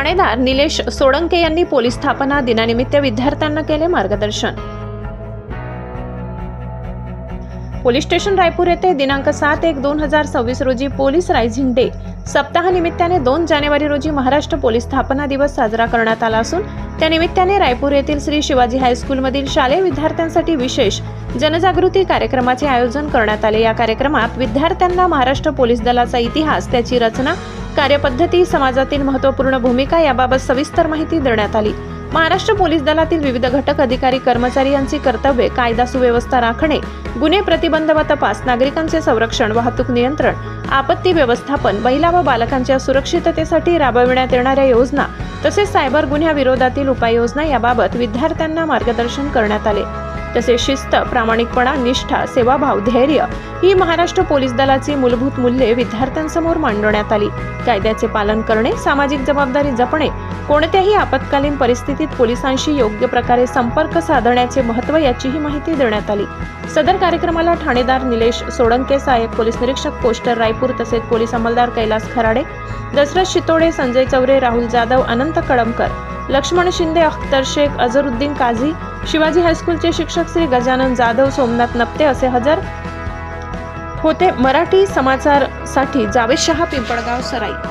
ठाणेदार निलेश सोळंके यांनी पोलीस स्थापना दिनानिमित्त विद्यार्थ्यांना केले मार्गदर्शन। पोलीस स्टेशन रायपूर येथे दिनांक 7/1/2026 रोजी पोलीस रायझिंग डे सप्ताहानिमित्ताने 2 जानेवारी रोजी महाराष्ट्र पोलीस स्थापना दिवस साजरा करण्यात आला असून त्यानिमित्ताने रायपूर येथील श्री शिवाजी हायस्कूलमधील शालेय विद्यार्थ्यांसाठी विशेष जनजागृती कार्यक्रमाचे आयोजन करण्यात आले। या कार्यक्रमात विद्यार्थ्यांना महाराष्ट्र पोलीस दलाचा इतिहास, त्याची रचना, कार्यपद्धती, समाजातील महत्त्वपूर्ण भूमिका याबाबत सविस्तर माहिती देण्यात आली। महाराष्ट्र पोलीस दलातील विविध घटक, अधिकारी, कर्मचारी यांची कर्तव्ये, कायदा सुव्यवस्था राखणे, गुन्हे प्रतिबंध व तपास, नागरिकांचे संरक्षण, वाहतूक नियंत्रण, आपत्ती व्यवस्थापन, महिला व बालकांच्या सुरक्षिततेसाठी राबविण्यात येणाऱ्या योजना तसेच सायबर गुन्ह्याविरोधातील उपाययोजना याबाबत विद्यार्थ्यांना मार्गदर्शन करण्यात आले। तसेच शिस्त, प्रामाणिकपणा, निष्ठा, सेवाभाव, धैर्य ही महाराष्ट्र पोलीस दलाची मूलभूत मूल्ये विद्यार्थ्यांसमोर मांडण्यात आली। कायद्याचे पालन करणे, सामाजिक जबाबदारी जपणे, कोणत्याही आपत्कालीन परिस्थितीत पोलिसांशी योग्य प्रकारे संपर्क साधण्याचे महत्त्व याचीही माहिती देण्यात आली। सदर कार्यक्रमाला ठाणेदार निलेश सोळंके, सहाय्यक पोलीस निरीक्षक पोस्टर रायपूर, तसेच पोलीस अंमलदार कैलास खराडे, दशरथ शितोडे, संजय चौरे, राहुल जाधव, अनंत कळमकर, लक्ष्मण शिंदे, अख्तर शेख, अझरुद्दीन काझी, शिवाजी हायस्कूलचे शिक्षक श्री गजानन जाधव, सोमनाथ नप्ते असे हजर होते। मराठी समाचार साठी जावेद शहा, पिंपळगाव, सराई।